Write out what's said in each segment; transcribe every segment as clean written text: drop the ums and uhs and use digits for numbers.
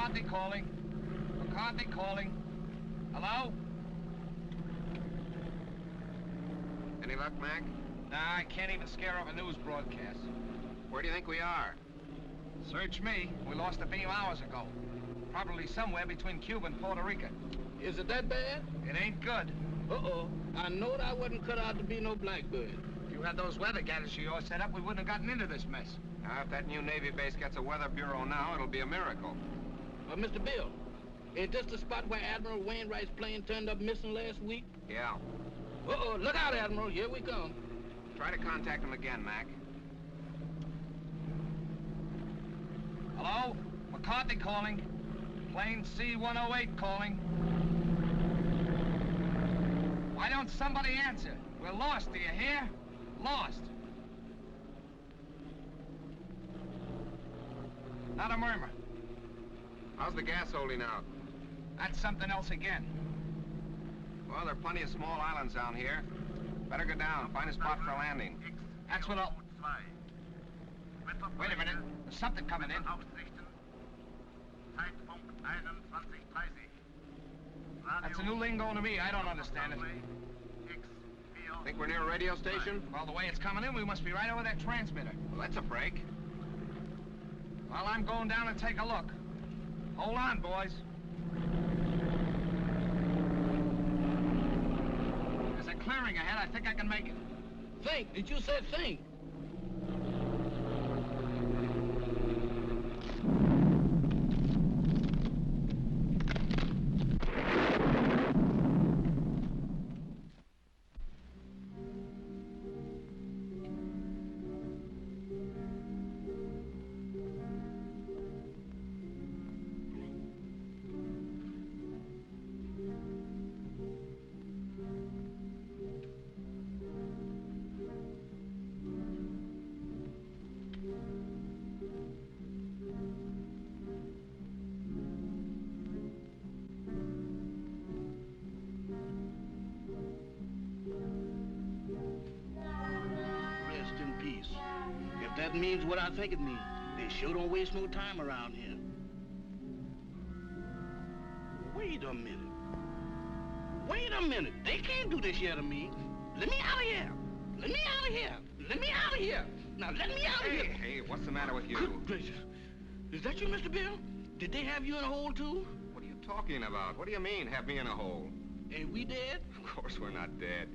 McCarthy calling. McCarthy calling. Hello? Any luck, Mac? Nah, I can't even scare up a news broadcast. Where do you think we are? Search me. We lost a beam hours ago. Probably somewhere between Cuba and Puerto Rico. Is it that bad? It ain't good. Uh-oh. I know I wasn't cut out to be no blackbird. If you had those weather gadgets of yours set up, we wouldn't have gotten into this mess. Now, if that new Navy base gets a weather bureau now, it'll be a miracle. Mr. Bill, ain't this the spot where Admiral Wainwright's plane turned up missing last week? Yeah. Uh-oh, look out, Admiral. Here we come. Try to contact him again, Mac. Hello? McCarthy calling. Plane C-108 calling. Why don't somebody answer? We're lost, do you hear? Lost. Not a murmur. How's the gas holding out? That's something else again. Well, there are plenty of small islands down here. Better go down, find a spot for landing. That's what I'll... Wait a minute. There's something coming in. That's a new lingo to me. I don't understand it. Think we're near a radio station? Well, the way it's coming in, we must be right over that transmitter. Well, that's a break. Well, I'm going down and take a look. Hold on, boys. There's a clearing ahead. I think I can make it. Think. Did you say think? That means what I think it means. They sure don't waste no time around here. Wait a minute. Wait a minute. They can't do this here to me. Let me out of here. Let me out of here. Let me out of here. Now let me out of here. Hey, what's the matter with you? Good gracious. Is that you, Mr. Bill? Did they have you in a hole, too? What are you talking about? What do you mean, have me in a hole? Ain't we dead? Of course we're not dead.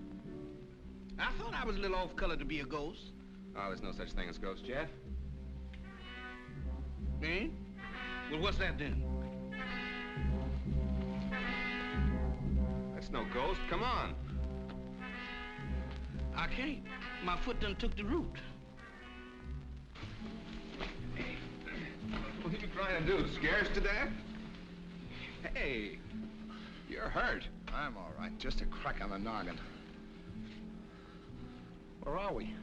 I thought I was a little off-color to be a ghost. Oh, there's no such thing as ghosts, Jeff. Eh? Well, what's that then? That's no ghost. Come on. I can't. My foot done took the root. What are you trying to do? Scare us to death? Hey, you're hurt. I'm all right. Just a crack on the noggin. Where are we?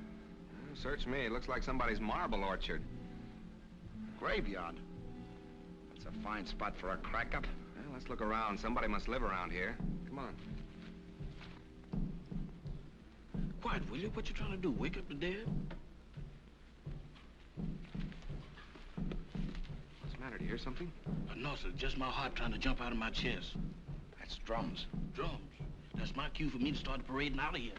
Search me. It looks like somebody's marble orchard. Graveyard. That's a fine spot for a crack-up. Well, let's look around. Somebody must live around here. Come on. Quiet, will you? What you trying to do? Wake up the dead? What's the matter? Do you hear something? No, sir. Just my heart trying to jump out of my chest. That's drums. Drums? That's my cue for me to start parading out of here.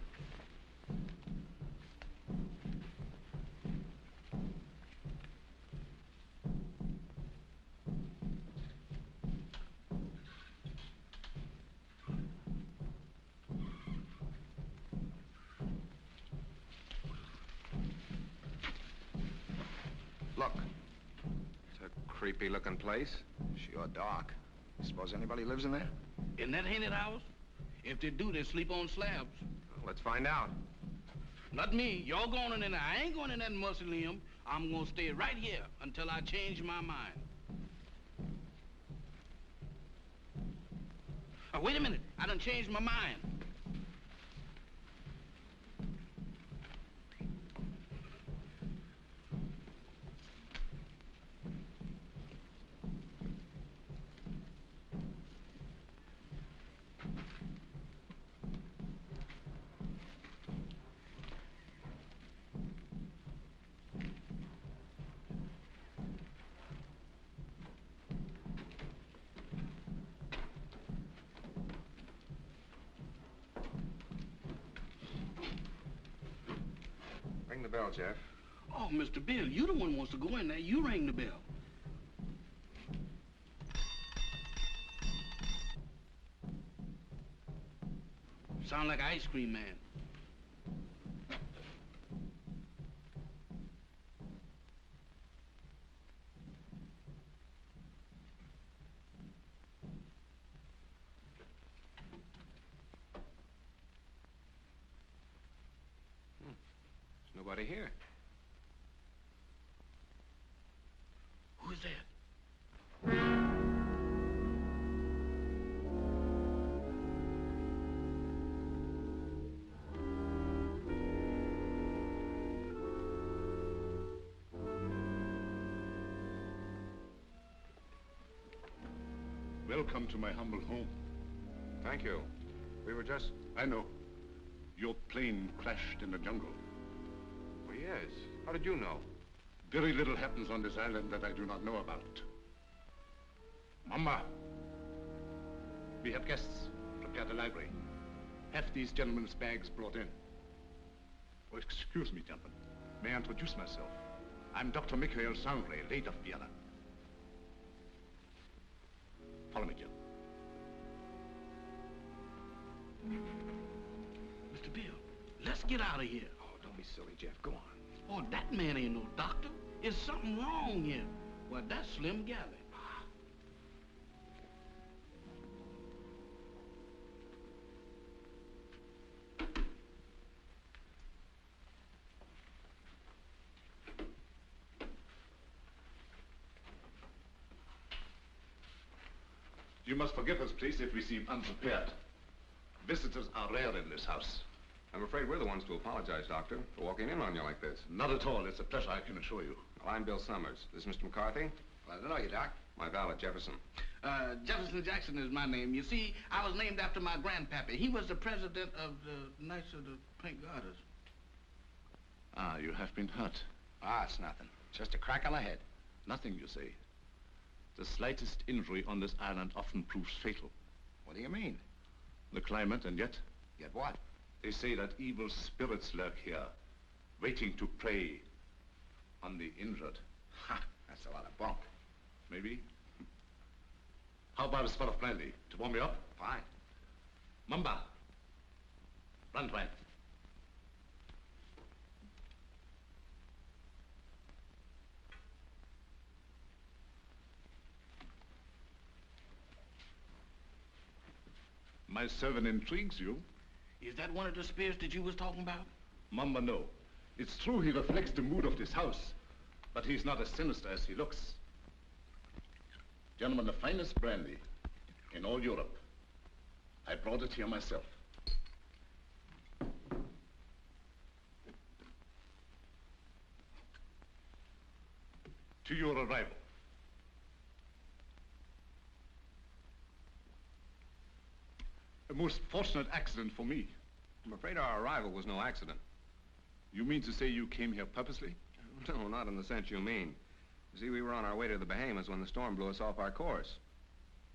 Look. It's a creepy-looking place. Sure dark. Suppose anybody lives in there? In that haunted house? If they do, they sleep on slabs. Well, let's find out. Not me. Y'all going in there. I ain't going in that mausoleum. I'm gonna stay right here until I change my mind. Oh, wait a minute. I done changed my mind. Ring the bell, Jeff. Oh, Mr. Bill, you the one who wants to go in there. You ring the bell. Sound like an ice cream man. There's nobody here. Who is that? Welcome to my humble home. Thank you. We were just... I know. Your plane crashed in the jungle. Oh, yes. How did you know? Very little happens on this island that I do not know about. Mama, we have guests. Prepare the library. Have these gentlemen's bags brought in. Oh, excuse me, gentlemen. May I introduce myself? I'm Dr. Michael Sangre, late of Vienna. Follow me, Jim. Mr. Bill, let's get out of here. Oh, don't be silly, Jeff. Go on. Oh, that man ain't no doctor. Is something wrong here? Well, that's Slim Galley. You must forgive us, please, if we seem unprepared. Visitors are rare in this house. I'm afraid we're the ones to apologize, Doctor, for walking in on you like this. Not at all. It's a pleasure, I can assure you. Well, I'm Bill Summers. This is Mr. McCarthy. Glad to know you, Doc. My valet, Jefferson. Jefferson Jackson is my name. You see, I was named after my grandpappy. He was the president of the Knights of the Pink Garters. Ah, you have been hurt. Ah, it's nothing. Just a crack on the head. Nothing, you say. The slightest injury on this island often proves fatal. What do you mean? The climate, and yet, Get what? they say that evil spirits lurk here, waiting to prey on the injured. Ha! That's a lot of bunk. Maybe. How about a spot of brandy to warm me up? Fine. Mamba. Brandwein. My servant intrigues you. Is that one of the spirits that you was talking about? Mamba, no. It's true he reflects the mood of this house, but he's not as sinister as he looks. Gentlemen, the finest brandy in all Europe. I brought it here myself. To your arrival. A most fortunate accident for me. I'm afraid our arrival was no accident. You mean to say you came here purposely? No, not in the sense you mean. You see, we were on our way to the Bahamas when the storm blew us off our course.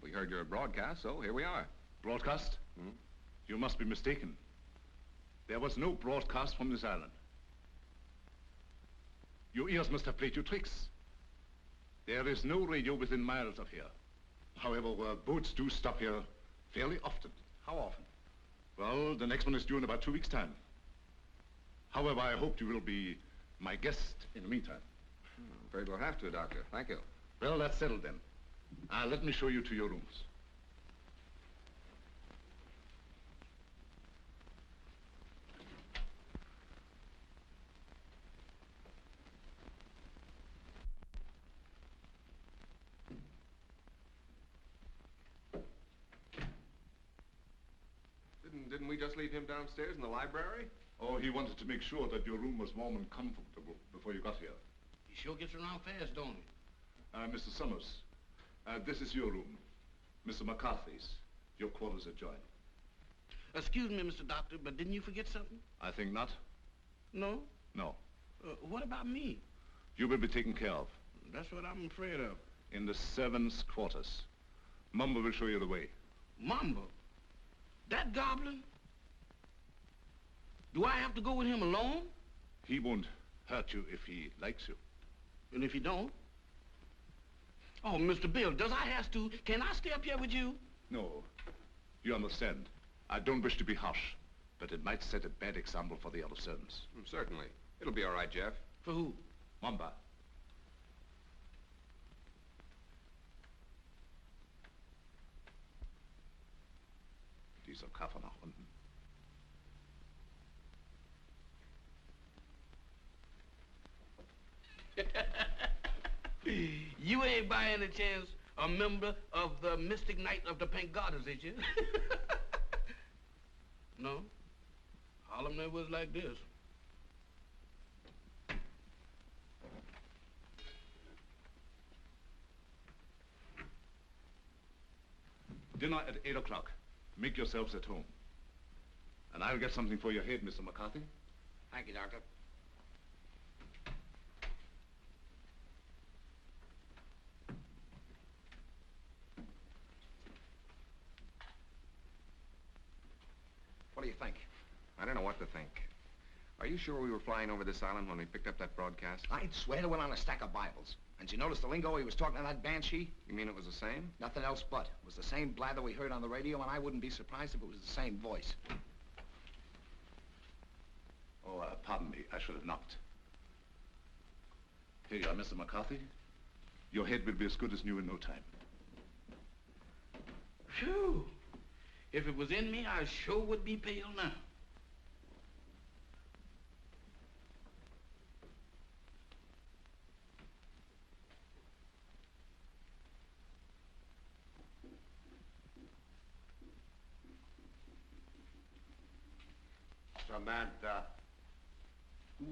We heard your broadcast, so here we are. Broadcast? Hmm? You must be mistaken. There was no broadcast from this island. Your ears must have played you tricks. There is no radio within miles of here. However, boats do stop here fairly often. How often? Well, the next one is due in about 2 weeks' time. However, I hope you will be my guest in the meantime. I'm afraid we'll have to, Doctor. Thank you. Well, that's settled then. Let me show you to your rooms. Didn't we just leave him downstairs in the library? Oh, he wanted to make sure that your room was warm and comfortable before you got here. He sure gets around fast, don't he? Mr. Summers, this is your room. Mr. McCarthy's. Your quarters adjoin. Excuse me, Mr. Doctor, but didn't you forget something? I think not. No? No. What about me? You will be taken care of. That's what I'm afraid of. In the servants' quarters. Mumba will show you the way. Mamba? That goblin? Do I have to go with him alone? He won't hurt you if he likes you. And if he don't? Oh, Mr. Bill, does I have to? Can I stay up here with you? No. You understand. I don't wish to be harsh, but it might set a bad example for the other servants. Certainly. It'll be all right, Jeff. For who? Mamba. Dieser Kaffer nach unten. You ain't by any chance a member of the Mystic Knight of the Pink Garters, is you? No? Harlem never was like this. Dinner at 8 o'clock. Make yourselves at home. And I'll get something for your head, Mr. McCarthy. Thank you, Doctor. What do you think? I don't know what to think. Are you sure we were flying over this island when we picked up that broadcast? I'd swear to it on a stack of Bibles. And you notice the lingo he was talking to that banshee? You mean it was the same? Nothing else but. It was the same blather we heard on the radio, and I wouldn't be surprised if it was the same voice. Oh, pardon me. I should have knocked. Here you are, Mr. McCarthy. Your head will be as good as new in no time. Phew. If it was in me, I sure would be pale now. Samantha.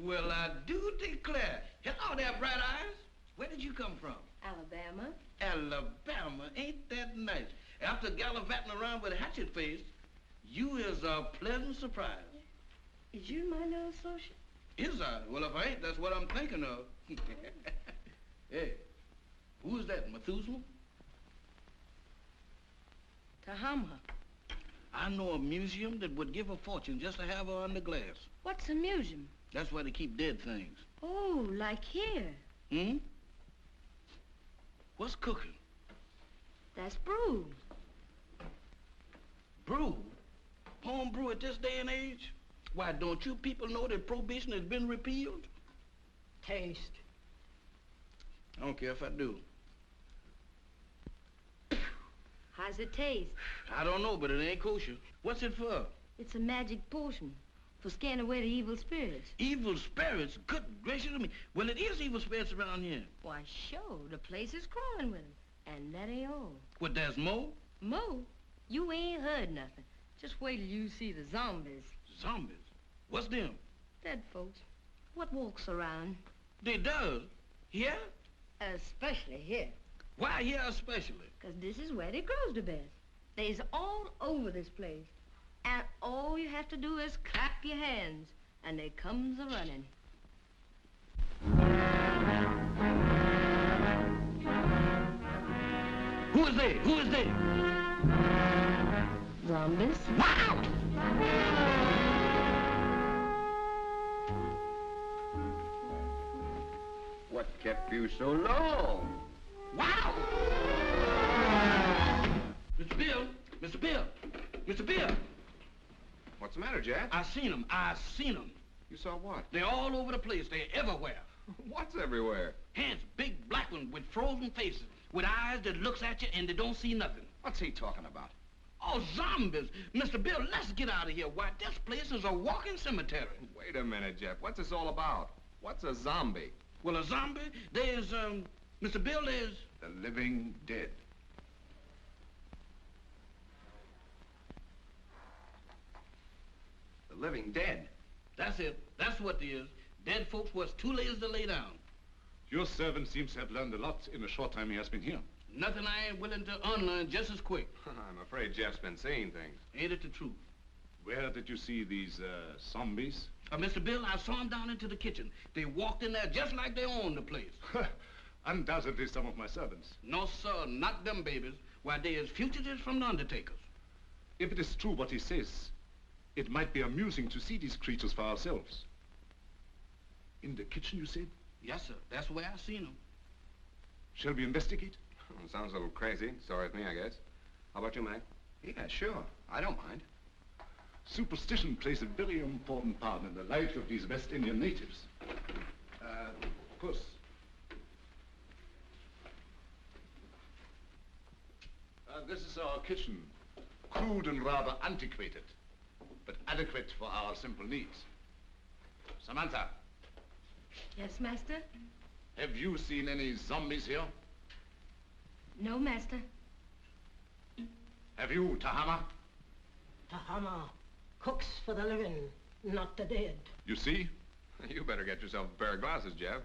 Well, I do declare. Hello there, Bright Eyes. Where did you come from? Alabama. Alabama. Ain't that nice? After gallivanting around with a hatchet face, you is a pleasant surprise. Is you my little associate? Is I? Well, if I ain't, that's what I'm thinking of. Hey, who's that, Methuselah? Tahama. I know a museum that would give a fortune just to have her under glass. What's a museum? That's where they keep dead things. Oh, like here. Hmm? What's cooking? That's brew. Brew? Home brew at this day and age? Why, don't you people know that prohibition has been repealed? Taste. I don't care if I do. How's it taste? I don't know, but it ain't kosher. What's it for? It's a magic potion for scaring away the evil spirits. Evil spirits? Good gracious of me. Well, it is evil spirits around here. Why, sure, the place is crawling with them. And that ain't all. What, there's more? Mo, you ain't heard nothing. Just wait till you see the zombies. Zombies? What's them? Dead folks. What walks around? They does? Here? Especially here. Why here especially? 'Cause this is where they grows the best. They's all over this place. And all you have to do is clap your hands, and they comes a-running. Who is they? Who is they? Zombies? Wow! What kept you so long? Wow! Mr. Bill! Mr. Bill! Mr. Bill! What's the matter, Jack? I seen them. I seen them. You saw what? They're all over the place. They're everywhere. What's everywhere? Hands, big black ones with frozen faces, with eyes that looks at you and they don't see nothing. What's he talking about? Oh, zombies. Mr. Bill, let's get out of here. Why, this place is a walking cemetery. Wait a minute, Jeff. What's this all about? What's a zombie? Well, a zombie, there's, Mr. Bill, there's... The living dead. The living dead. That's it. That's what they is. Dead folks was too lazy to lay down. Your servant seems to have learned a lot in the short time he has been here. Nothing I ain't willing to unlearn just as quick. I'm afraid Jeff's been seeing things. Ain't it the truth? Where did you see these, zombies? Mr. Bill, I saw them down into the kitchen. They walked in there just like they owned the place. Undoubtedly some of my servants. No, sir, not them babies. Why, they is fugitives from the undertakers. If it is true what he says, it might be amusing to see these creatures for ourselves. In the kitchen, you said? Yes, sir. That's where I seen him. Shall we investigate? Sounds a little crazy. Sorry with me, I guess. How about you, Mac? Yeah, sure. I don't mind. Superstition plays a very important part in the life of these West Indian natives. Puss. This is our kitchen. Crude and rather antiquated, but adequate for our simple needs. Samantha, Yes, master? have you seen any zombies here? No, master. Have you, Tahama? Tahama cooks for the living, not the dead. You see? You better get yourself a pair of glasses, Jeff.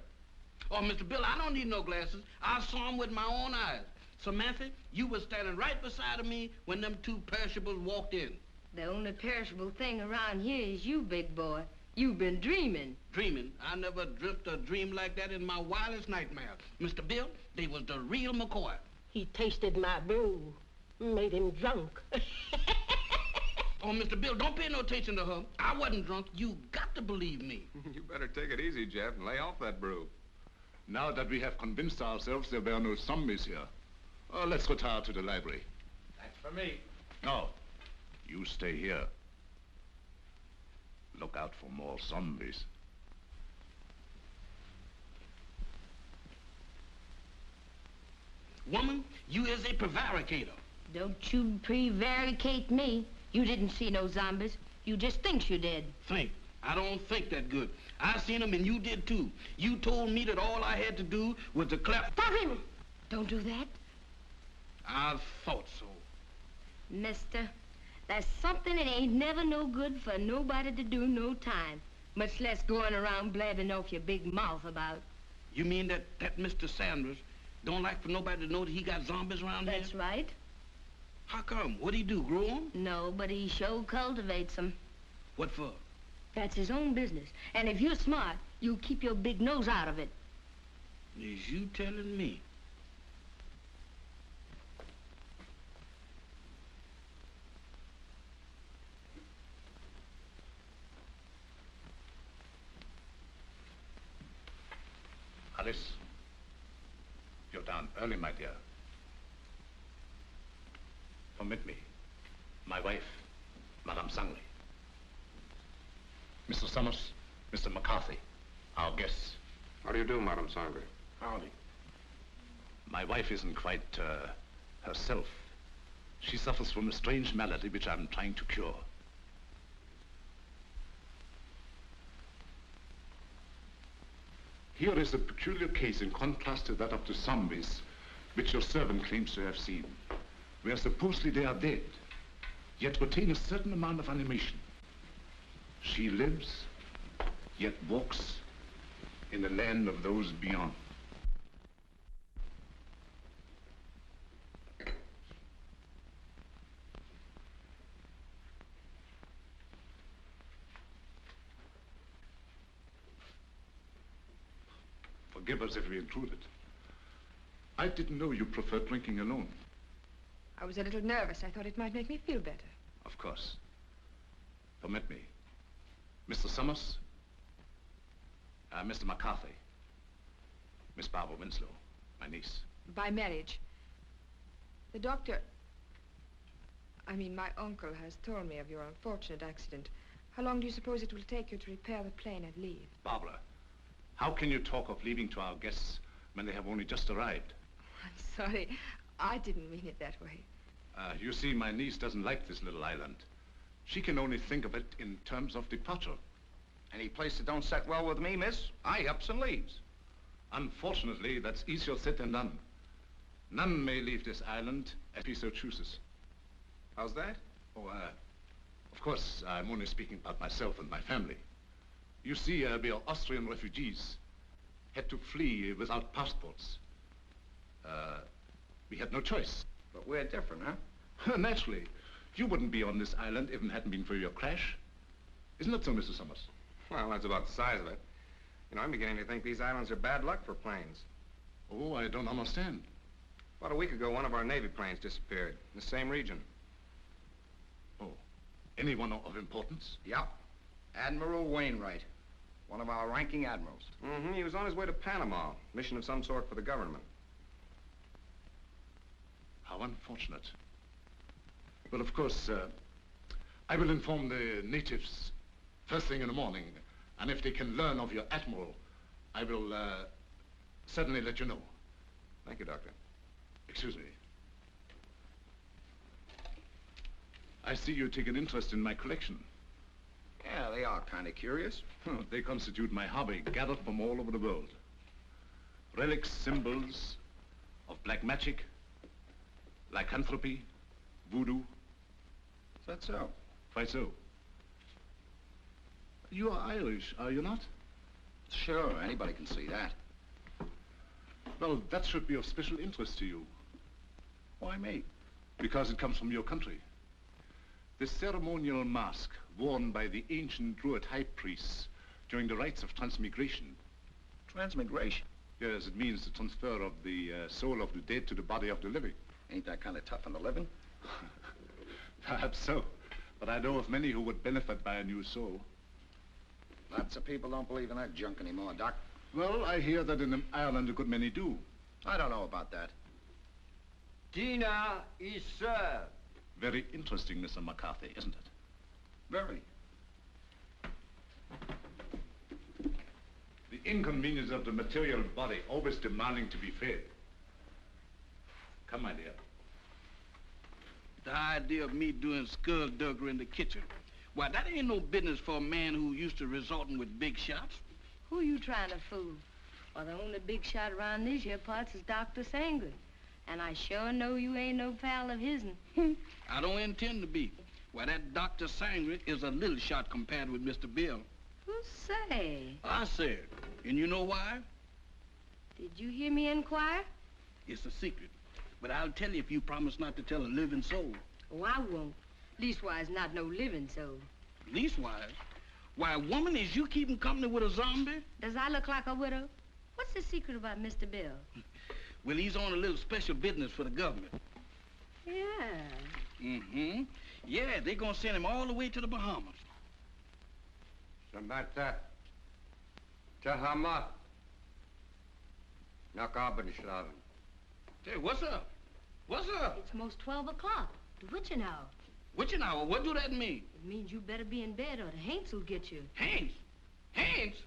Oh, Mr. Bill, I don't need no glasses. I saw him with my own eyes. Samantha, you was standing right beside of me when them two perishables walked in. The only perishable thing around here is you, big boy. You've been dreaming. Dreaming? I never dreamt a dream like that in my wildest nightmare. Mr. Bill, they was the real McCoy. He tasted my brew, made him drunk. Oh, Mr. Bill, don't pay no attention to her. I wasn't drunk. You got to believe me. You better take it easy, Jeff, and lay off that brew. Now that we have convinced ourselves there were no zombies here, let's retire to the library. That's for me. No, you stay here. Look out for more zombies. Woman, you is a prevaricator. Don't you prevaricate me. You didn't see no zombies. You just think you did. Think. I don't think that good. I seen them and you did too. You told me that all I had to do was to clap. Stop him! Don't do that. I thought so. Mister, there's something that ain't never no good for nobody to do no time. Much less going around blabbing off your big mouth about. You mean that Mr. Sanders don't like for nobody to know that he got zombies around here? That's right. How come? What'd he do, grow 'em? No, but he sure cultivates them. What for? That's his own business. And if you're smart, you'll keep your big nose out of it. Is you telling me? Alice, you're down early, my dear. Permit me. My wife, Madame Sangley. Mr. Summers, Mr. McCarthy, our guests. How do you do, Madame Sangley? Howdy. My wife isn't quite, herself. She suffers from a strange malady which I'm trying to cure. Here is a peculiar case in contrast to that of the zombies, which your servant claims to have seen, where supposedly they are dead, yet retain a certain amount of animation. She lives, yet walks in the land of those beyond. Forgive us if we intruded. I didn't know you preferred drinking alone. I was a little nervous. I thought it might make me feel better. Of course. Permit me. Mr. Summers, Mr. McCarthy, Miss Barbara Winslow, my niece. By marriage. The doctor... my uncle has told me of your unfortunate accident. How long do you suppose it will take you to repair the plane and leave? Barbara, how can you talk of leaving to our guests when they have only just arrived? I'm sorry. I didn't mean it that way. You see, my niece doesn't like this little island. She can only think of it in terms of departure. Any place that don't set well with me, miss, I ups and leaves. Unfortunately, that's easier said than done. None may leave this island if he so chooses. How's that? Oh, of course, I'm only speaking about myself and my family. You see, we are Austrian refugees, had to flee without passports. We had no choice. But we're different, huh? Naturally. You wouldn't be on this island if it hadn't been for your crash. Isn't that so, Mr. Summers? Well, that's about the size of it. You know, I'm beginning to think these islands are bad luck for planes. Oh, I don't understand. About a week ago, one of our Navy planes disappeared in the same region. Oh, anyone of importance? Yep. Admiral Wainwright. One of our ranking admirals. Mm-hmm. He was on his way to Panama. Mission of some sort for the government. How unfortunate. Well, of course, I will inform the natives first thing in the morning. And if they can learn of your admiral, I will certainly let you know. Thank you, Doctor. Excuse me. I see you take an interest in my collection. Yeah, they are kind of curious. They constitute my hobby, gathered from all over the world. Relics, symbols of black magic, lycanthropy, voodoo. Is that so? Quite so. You are Irish, are you not? Sure, anybody can see that. Well, that should be of special interest to you. Why me? Because it comes from your country. The ceremonial mask worn by the ancient Druid high priests during the rites of transmigration. Transmigration? Yes, it means the transfer of the soul of the dead to the body of the living. Ain't that kind of tough on the living? Perhaps so. But I know of many who would benefit by a new soul. Lots of people don't believe in that junk anymore, Doc. Well, I hear that in Ireland a good many do. I don't know about that. Dinner is served. Very interesting, Mr. McCarthy, isn't it? Very. The inconvenience of the material body always demanding to be fed. Come, my dear. The idea of me doing skullduggery in the kitchen. Why, that ain't no business for a man who used to resorting with big shots. Who you trying to fool? Well, the only big shot around these here parts is Dr. Sangre. And I sure know you ain't no pal of his'n. I don't intend to be. Why, that Dr. Sangre is a little shot compared with Mr. Bill. Who say? I said. And you know why? Did you hear me inquire? It's a secret. But I'll tell you if you promise not to tell a living soul. Oh, I won't. Leastwise, not no living soul. Leastwise? Why, woman, is you keeping company with a zombie? Does I look like a widow? What's the secret about Mr. Bill? Well, he's on a little special business for the government. Yeah. Mm-hmm. Yeah, they're gonna send him all the way to the Bahamas. Samantha. Tahama. Nakabenshlaven. Hey, what's up? What's up? It's most 12 o'clock. The witching hour. Witching hour? What do that mean? It means you better be in bed or the Haints will get you. Haints? Haints?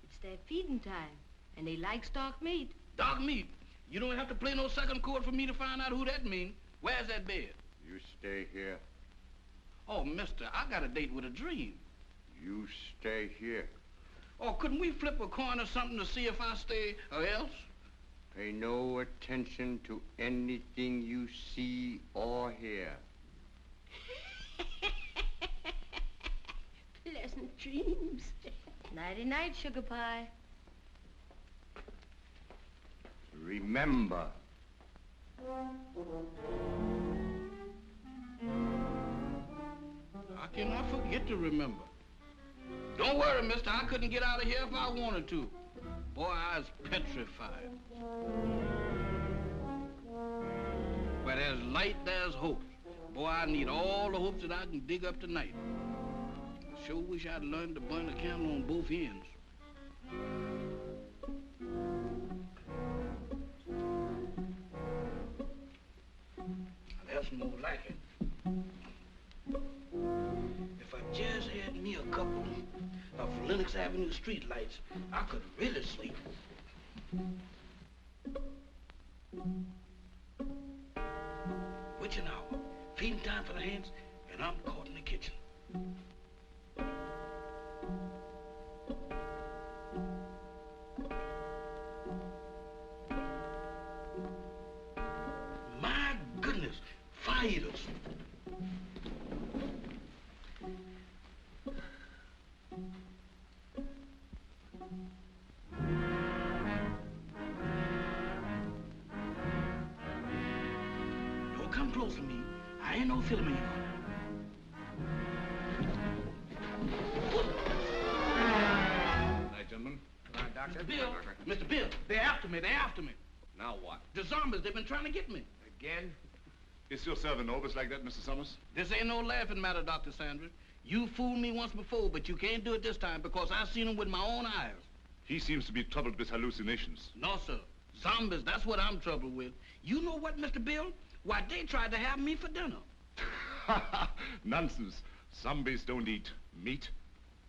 It's their feeding time, and they like stock meat. Dog meat? You don't have to play no second chord for me to find out who that means. Where's that bed? You stay here. Oh, mister, I got a date with a dream. You stay here. Oh, couldn't we flip a coin or something to see if I stay or else? Pay no attention to anything you see or hear. Pleasant dreams. Nighty-night, sugar pie. Remember. How can I forget to remember? Don't worry, mister. I couldn't get out of here if I wanted to. Boy, I was petrified. Where there's light, there's hope. Boy, I need all the hopes that I can dig up tonight. I sure wish I'd learned to burn a candle on both ends. That's more like it. If I just had me a couple of Lenox Avenue streetlights, I could really sleep. Witching hour, feeding time for the hands, and I'm caught in the kitchen. My goodness, fire eaters. Don't come close to me. I ain't no filming you. Night, gentlemen. Come on, Doctor. Mr. Bill, they're after me, they're after me. Now what? The zombies, they've been trying to get me. Again? Is your servant always like that, Mr. Summers? This ain't no laughing matter, Dr. Sanders. You fooled me once before, but you can't do it this time because I seen him with my own eyes. He seems to be troubled with hallucinations. No, sir. Zombies, that's what I'm troubled with. You know what, Mr. Bill? Why, they tried to have me for dinner. Nonsense. Zombies don't eat meat.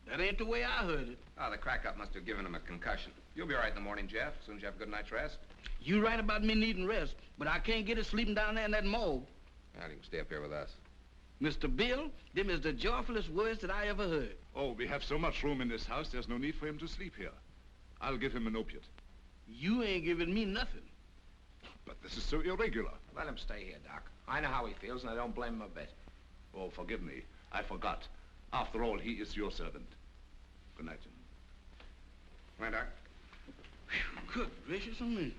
That ain't the way I heard it. Oh, the crack-up must have given him a concussion. You'll be all right in the morning, Jeff, as soon as you have a good night's rest. You right about me needing rest, but I can't get it sleeping down there in that morgue. Now, you can stay up here with us. Mr. Bill, them is the joyfulest words that I ever heard. Oh, we have so much room in this house, there's no need for him to sleep here. I'll give him an opiate. You ain't giving me nothing. But this is so irregular. Let him stay here, Doc. I know how he feels, and I don't blame him a bit. Oh, forgive me. I forgot. After all, he is your servant. Good night, gentlemen. Come on, Doc. Good gracious of me.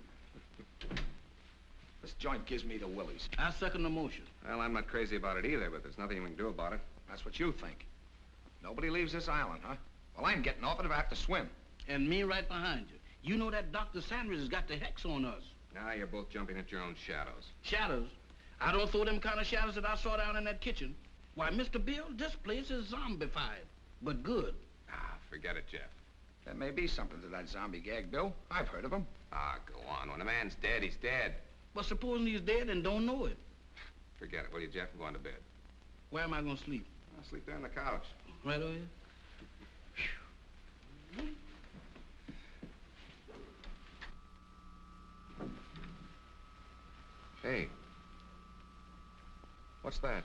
This joint gives me the willies. I second the motion. Well, I'm not crazy about it either, but there's nothing we can do about it. That's what you think. Nobody leaves this island, huh? Well, I'm getting off it if I have to swim. And me right behind you. You know that Dr. Sanders has got the hex on us. Now you're both jumping at your own shadows. Shadows? I don't throw them kind of shadows that I saw down in that kitchen. Why, Mr. Bill, this place is zombified, but good. Ah, forget it, Jeff. There may be something to that zombie gag, Bill. I've heard of them. Ah, go on. When a man's dead, he's dead. But supposing he's dead and don't know it. Forget it, will you, Jeff? I'm going to bed. Where am I going to sleep? I'll sleep there on the couch. Right over here? Hey. What's that?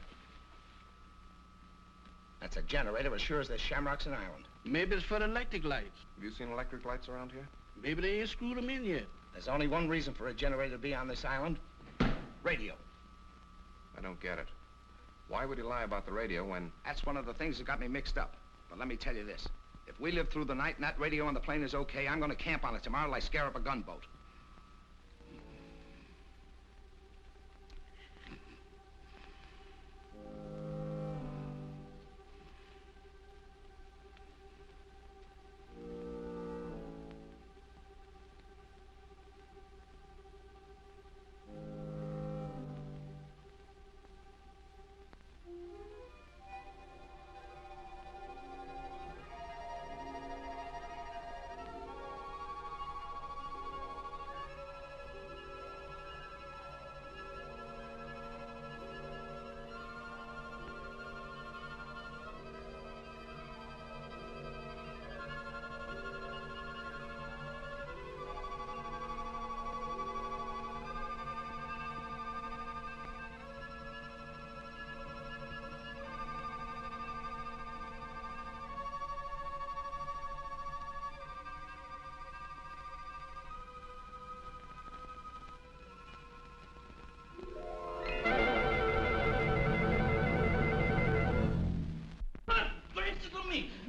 That's a generator as sure as there's shamrocks in Ireland. Maybe it's for the electric lights. Have you seen electric lights around here? Maybe they ain't screwed them in yet. There's only one reason for a generator to be on this island. Radio. I don't get it. Why would he lie about the radio when... That's one of the things that got me mixed up. But let me tell you this. If we live through the night and that radio on the plane is okay, I'm going to camp on it tomorrow like scare up a gunboat.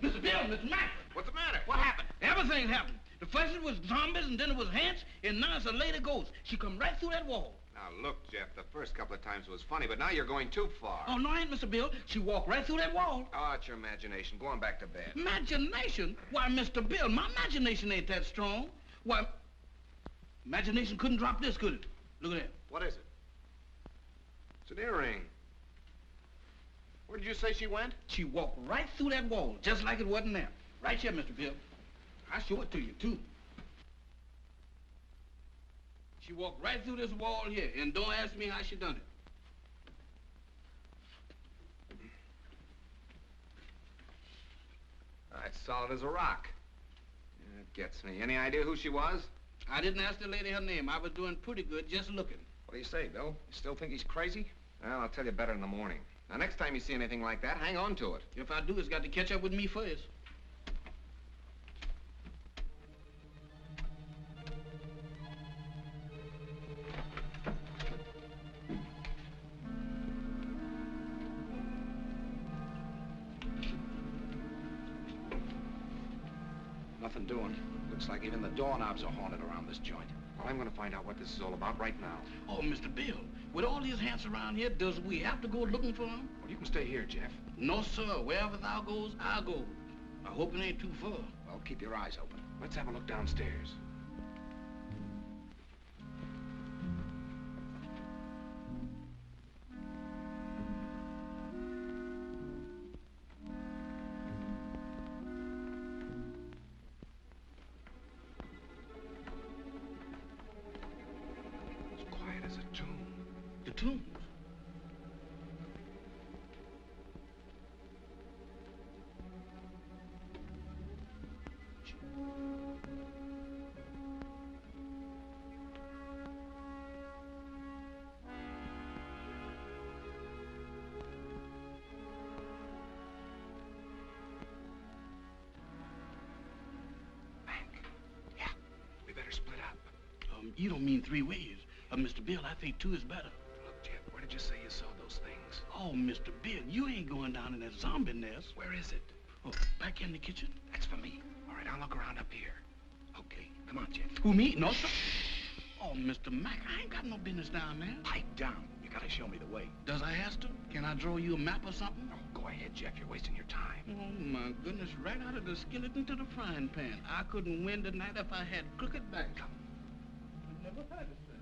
Mr. Bill, Mr. Mac. What's the matter? What happened? Everything happened. The first it was zombies, and then it was ants, and now it's a lady ghost. She come right through that wall. Now, look, Jeff, the first couple of times was funny, but now you're going too far. Oh, no, I ain't, Mr. Bill. She walked right through that wall. Oh, it's your imagination. Go on back to bed. Imagination? Why, Mr. Bill, my imagination ain't that strong. Why, imagination couldn't drop this, could it? Look at that. What is it? It's an earring. Where did you say she went? She walked right through that wall, just like it wasn't there. Right here, Mr. Bill. I'll show it to you, too. She walked right through this wall here, and don't ask me how she done it. It's solid as a rock. Yeah, it gets me. Any idea who she was? I didn't ask the lady her name. I was doing pretty good just looking. What do you say, Bill? You still think he's crazy? Well, I'll tell you better in the morning. Now, next time you see anything like that, hang on to it. If I do, it's got to catch up with me first. Nothing doing. Looks like even the doorknobs are haunted around this joint. Well, I'm going to find out what this is all about right now. Oh, Mr. Bill, with all these hands around here, does we have to go looking for them? Well, you can stay here, Jeff. No, sir. Wherever thou goes, I'll go. I hope it ain't too far. Well, keep your eyes open. Let's have a look downstairs. cartoons. You don't mean 3 ways. Mr. Bill, I think 2 is better. Look, Jeff, where did you say you saw those things? Oh, Mr. Bill, you ain't going down in that zombie nest. Where is it? Oh, back in the kitchen. That's for me. All right, I'll look around up here. Okay, come on, Jeff. Who, me? No, sir. Oh, Mr. Mac, I ain't got no business down there. Pipe down. You gotta show me the way. Does I have to? Can I draw you a map or something? No, go ahead, Jeff. You're wasting your time. Oh, my goodness, right out of the skillet into the frying pan. I couldn't win tonight if I had crooked back. Come. I never had it, sir.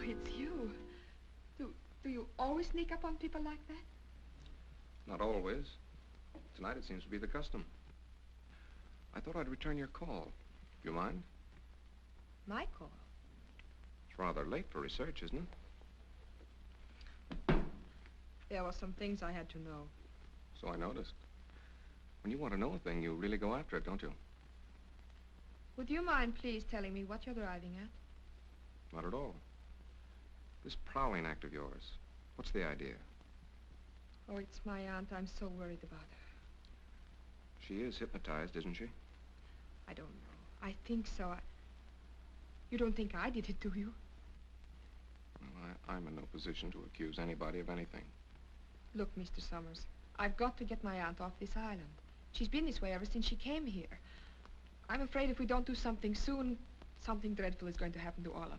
It's you. Do you always sneak up on people like that? Not always. Tonight it seems to be the custom. I thought I'd return your call. Do you mind? My call? It's rather late for research, isn't it? There were some things I had to know. So I noticed. When you want to know a thing, you really go after it, don't you? Would you mind please telling me what you're driving at? Not at all. This prowling act of yours, what's the idea? Oh, it's my aunt. I'm so worried about her. She is hypnotized, isn't she? I don't know. I think so. You don't think I did it, do you? Well, I'm in no position to accuse anybody of anything. Look, Mr. Summers, I've got to get my aunt off this island. She's been this way ever since she came here. I'm afraid if we don't do something soon, something dreadful is going to happen to all of us.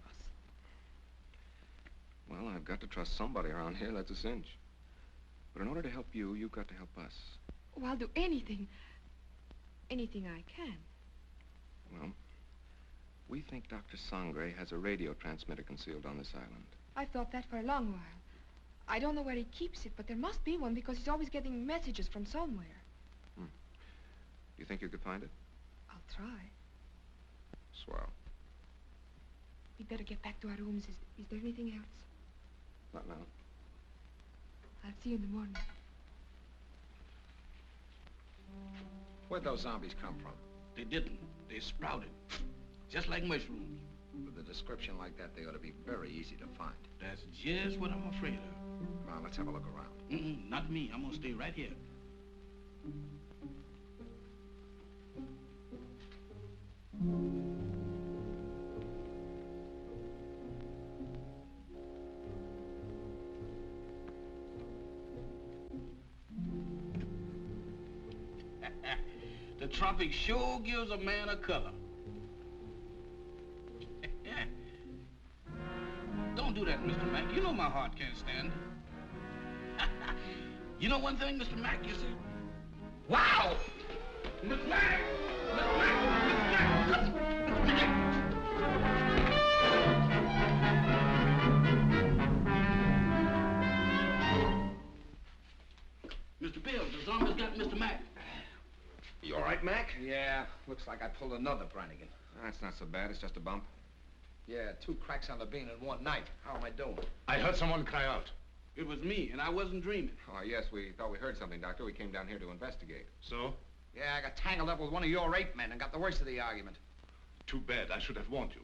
Well, I've got to trust somebody around here, that's a cinch. But in order to help you, you've got to help us. Oh, I'll do anything. Anything I can. Well, we think Dr. Sangre has a radio transmitter concealed on this island. I've thought that for a long while. I don't know where he keeps it, but there must be one because he's always getting messages from somewhere. Do you think you could find it? I'll try. Swell. We'd better get back to our rooms. Is there anything else? Not now. I'll see you in the morning. Where'd those zombies come from? They didn't. They sprouted. Just like mushrooms. With a description like that, they ought to be very easy to find. That's just what I'm afraid of. Come on, let's have a look around. Not me. I'm gonna stay right here. The tropic sure gives a man a color. Don't do that, Mr. Mack. You know my heart can't stand it. You know one thing, Mr. Mack, you see? Wow! Mr. Mack! Mr. Mack! Mr. Mack! Mr. Bill, the zombies got Mr. Mack. You all right, Mac? Yeah, looks like I pulled another Brannigan. That's not so bad. It's just a bump. Yeah, 2 cracks on the bean in one night. How am I doing? I heard someone cry out. It was me, and I wasn't dreaming. Oh, yes, we thought we heard something, Doctor. We came down here to investigate. So? Yeah, I got tangled up with one of your ape men and got the worst of the argument. Too bad. I should have warned you.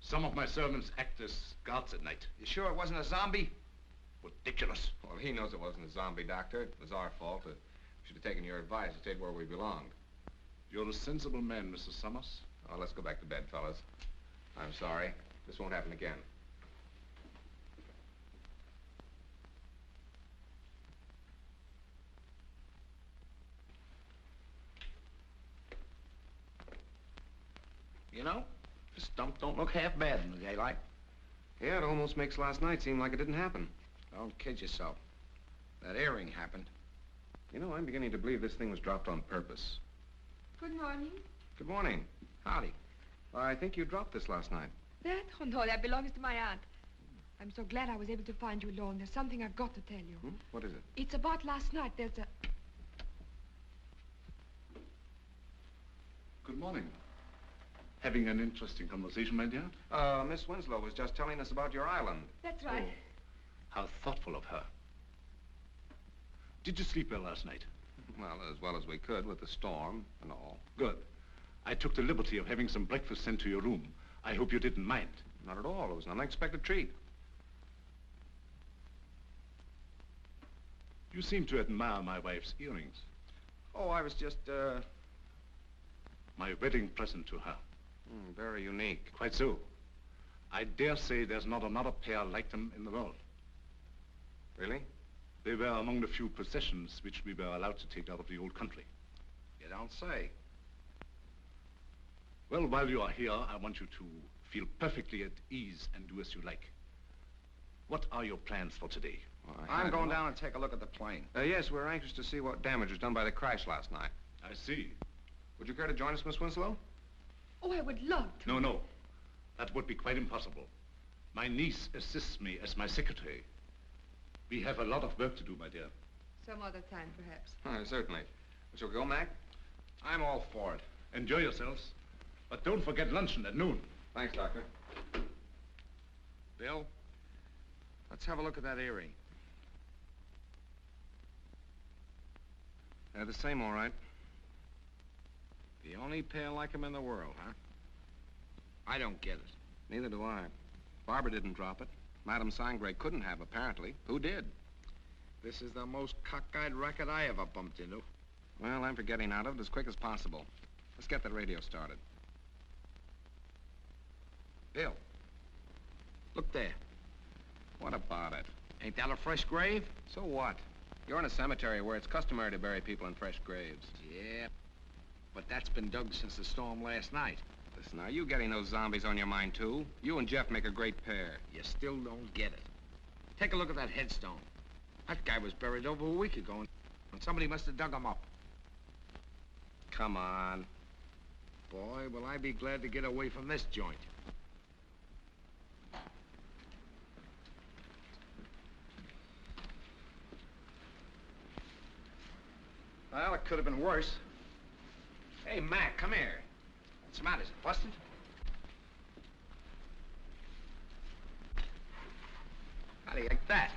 Some of my servants act as guards at night. You sure it wasn't a zombie? Ridiculous. Well, he knows it wasn't a zombie, Doctor. It was our fault. We should have taken your advice and stayed where we belonged. You're a sensible man, Mr. Summers. Oh, let's go back to bed, fellas. I'm sorry. This won't happen again. You know, this dump don't look half bad in the daylight. Yeah, it almost makes last night seem like it didn't happen. Don't kid yourself. That earring happened. You know, I'm beginning to believe this thing was dropped on purpose. Good morning. Good morning. Howdy. I think you dropped this last night. That? Oh, no, that belongs to my aunt. I'm so glad I was able to find you alone. There's something I've got to tell you. What is it? It's about last night. There's a... Good morning. Having an interesting conversation, my dear? Miss Winslow was just telling us about your island. That's right. Oh, how thoughtful of her. Did you sleep well last night? Well as we could with the storm and all. Good. I took the liberty of having some breakfast sent to your room. I hope you didn't mind. Not at all. It was an unexpected treat. You seem to admire my wife's earrings. Oh, I was just, My wedding present to her. Very unique. Quite so. I dare say there's not another pair like them in the world. Really? They were among the few possessions which we were allowed to take out of the old country. you don't say. Well, while you are here, I want you to feel perfectly at ease and do as you like. What are your plans for today? Well, I'm going down and take a look at the plane. Yes, we're anxious to see what damage was done by the crash last night. I see. Would you care to join us, Miss Winslow? Oh, I would love to. No. That would be quite impossible. My niece assists me as my secretary. We have a lot of work to do, my dear. Some other time, perhaps. Certainly. Shall we go, Mac? I'm all for it. Enjoy yourselves. But don't forget luncheon at noon. Thanks, Doctor. Bill, let's have a look at that earring. The same, all right. The only pair like him in the world, huh? I don't get it. Neither do I. Barbara didn't drop it. Madame Sangre couldn't have, apparently. Who did? This is the most cockeyed racket I ever bumped into. Well, I'm for getting out of it as quick as possible. Let's get the radio started. Bill, look there. What about it? Ain't that a fresh grave? So what? You're in a cemetery where it's customary to bury people in fresh graves. Yeah, but that's been dug since the storm last night. Listen, are you getting those zombies on your mind, too? You and Jeff make a great pair. You still don't get it. Take a look at that headstone. That guy was buried over a week ago, and somebody must have dug him up. Come on. Boy, will I be glad to get away from this joint. Well, it could have been worse. Hey, Mac, come here. What's the matter? Is it busted? How do you like that?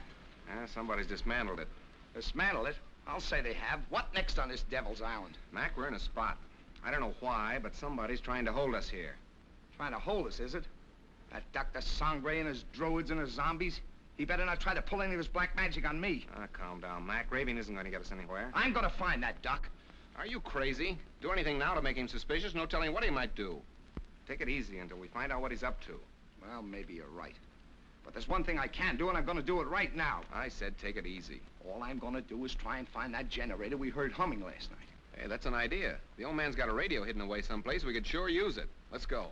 Somebody's dismantled it. Dismantle it? I'll say they have. What next on this Devil's Island? Mac, we're in a spot. I don't know why, but somebody's trying to hold us here. Trying to hold us, is it? That Dr. Sangre and his druids and his zombies? He better not try to pull any of his black magic on me. Calm down, Mac. Raving isn't going to get us anywhere. I'm going to find that Doc. Are you crazy? Do anything now to make him suspicious? No telling what he might do. Take it easy until we find out what he's up to. Well, maybe you're right. But there's one thing I can do, and I'm going to do it right now. I said take it easy. All I'm going to do is try and find that generator we heard humming last night. Hey, that's an idea. The old man's got a radio hidden away someplace. We could sure use it. Let's go.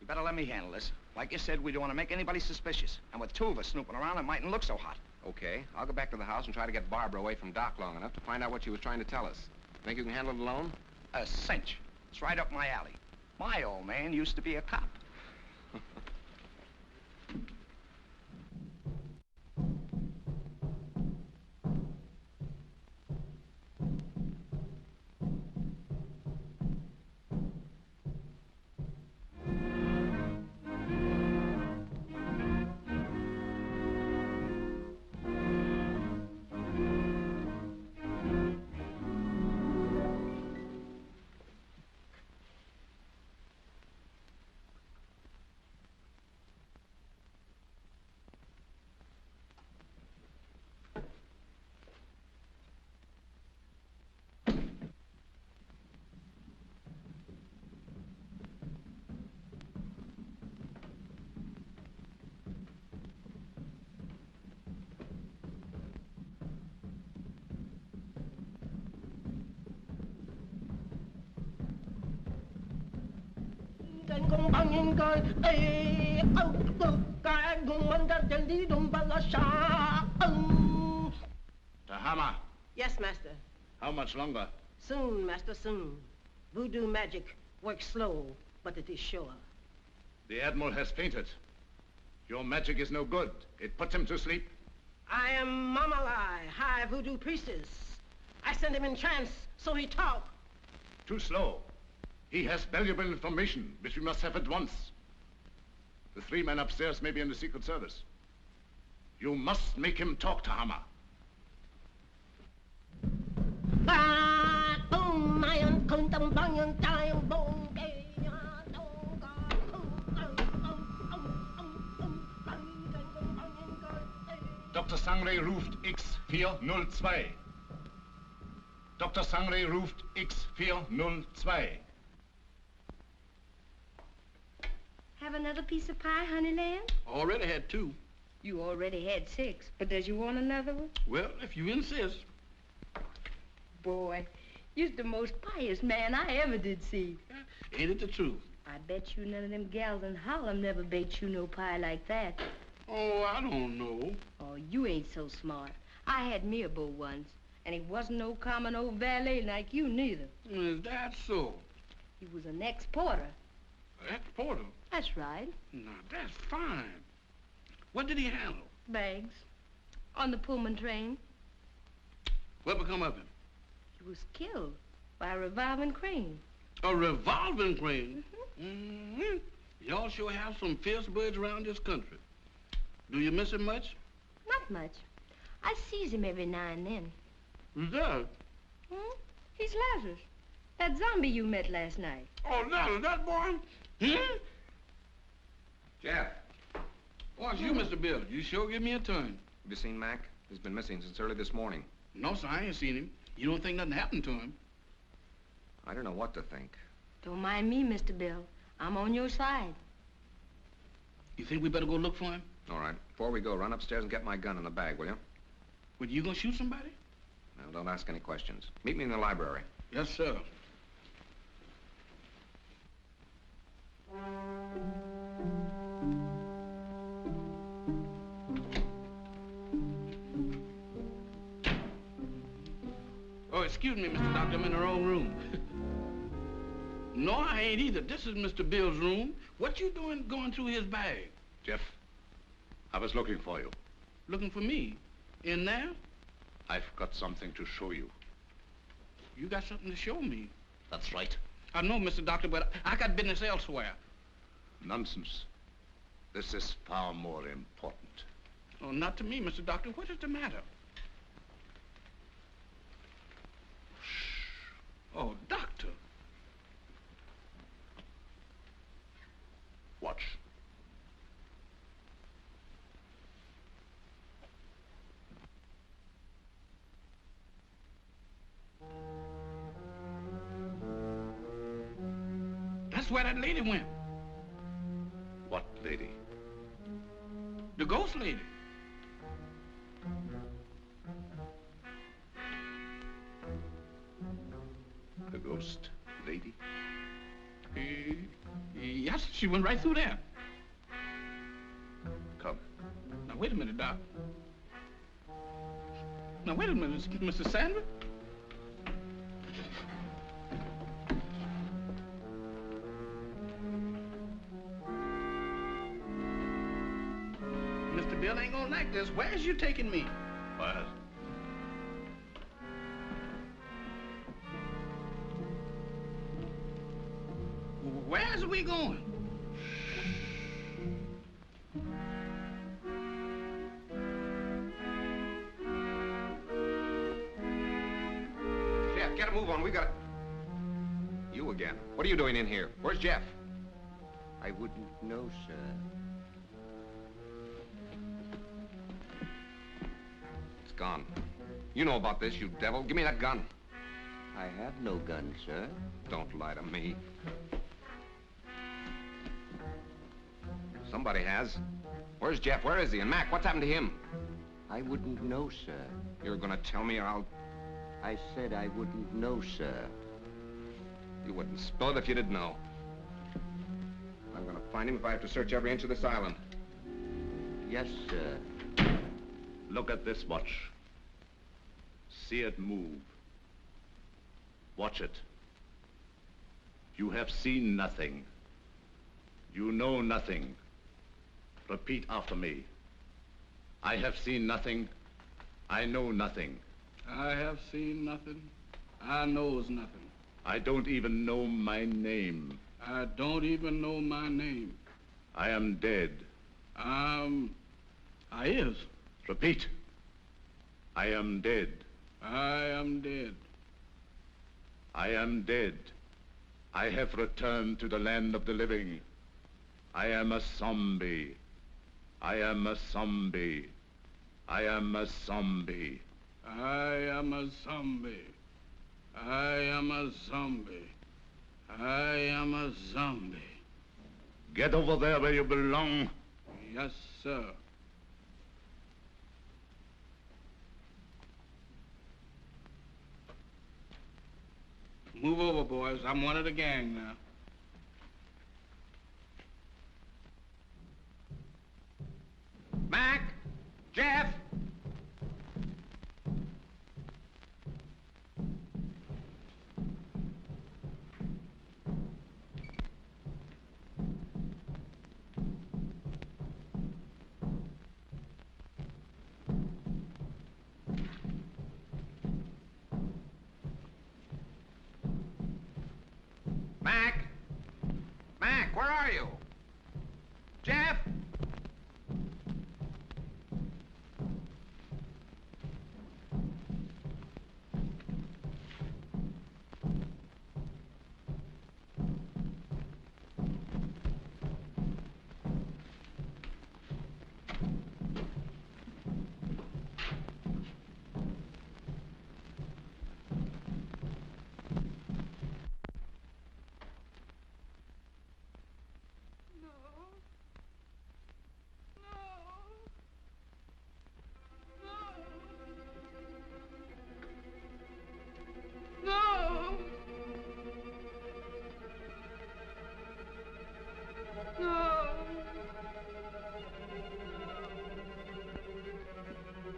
You better let me handle this. Like you said, we don't want to make anybody suspicious. And with 2 of us snooping around, it mightn't look so hot. Okay. I'll go back to the house and try to get Barbara away from Doc long enough to find out what she was trying to tell us. Think you can handle it alone? A cinch. It's right up my alley. My old man used to be a cop. Tahama, Yes, master. how much longer? Soon, master, soon. Voodoo magic works slow, but it is sure. The Admiral has fainted. Your magic is no good. It puts him to sleep. I am Mamalai, high voodoo priestess. I send him in trance, so he talk. Too slow. He has valuable information, which we must have at once. The 3 men upstairs may be in the Secret Service. You must make him talk, Tahama. Dr. Sangre ruft X402. Dr. Sangre ruft X402. Have another piece of pie, honey lamb? Already had 2. You already had 6, but does you want another one? Well, if you insist. Boy, you're the most pious man I ever did see. Ain't it the truth? I bet you none of them gals in Harlem never baked you no pie like that. Oh, I don't know. Oh, you ain't so smart. I had me a beau once, and he wasn't no common old valet like you neither. Is that so? He was an ex-porter. Ex-porter? That's right. Now, that's fine. What did he handle? Bags. On the Pullman train. What become of him? He was killed by a revolving crane. A revolving crane? Mm-hmm. Y'all sure have some fierce birds around this country. Do you miss him much? Not much. I sees him every now and then. Who's that? He's Lazarus. That zombie you met last night. Oh, that boy? Jeff, Oh, it's you, Mr. Bill. You sure give me a turn. have you seen Mac? He's been missing since early this morning. No, sir, I ain't seen him. You don't think nothing happened to him? I don't know what to think. Don't mind me, Mr. Bill. I'm on your side. You think we better go look for him? All right. Before we go, run upstairs and get my gun in the bag, will you? Well, you gonna shoot somebody? Now, don't ask any questions. Meet me in the library. Yes, sir. Oh, excuse me, Mr. Doctor, I'm in the wrong room. No, I ain't either. This is Mr. Bill's room. What you doing going through his bag? Jeff, I was looking for you. Looking for me? In there? I've got something to show you. You got something to show me. That's right. I know, Mr. Doctor, but I got business elsewhere. Nonsense. This is far more important. Oh, not to me, Mr. Doctor. What is the matter? Oh, Doctor. Watch. That's where that lady went. What lady? The ghost lady. The ghost lady? Yes, she went right through there. Come. Now, wait a minute, Doc. Now, wait a minute, Mr. Sandra. Mr. Bill ain't gonna like this. Where's you taking me? What? Where's we going? Jeff, get a move on. We got... You again. What are you doing in here? Where's Jeff? I wouldn't know, sir. It's gone. You know about this, you devil. Give me that gun. I have no gun, sir. Don't lie to me. Somebody has. Where's Jeff? Where is he? And Mac, what's happened to him? I wouldn't know, sir. You're gonna tell me or I'll... I said I wouldn't know, sir. You wouldn't spill it if you didn't know. I I'm gonna find him if I have to search every inch of this island. Yes, sir. Look at this watch. See it move. Watch it. You have seen nothing. You know nothing. Repeat after me. I have seen nothing. I know nothing. I have seen nothing. I knows nothing. I don't even know my name. I don't even know my name. I am dead. I is. Repeat. I am dead. I am dead. I am dead. I have returned to the land of the living. I am a zombie. I am a zombie. I am a zombie. I am a zombie. I am a zombie. I am a zombie. Get over there where you belong. Yes, sir. Move over, boys. I'm one of the gang now. Mac! Jeff! Mac! Mac, where are you? Jeff?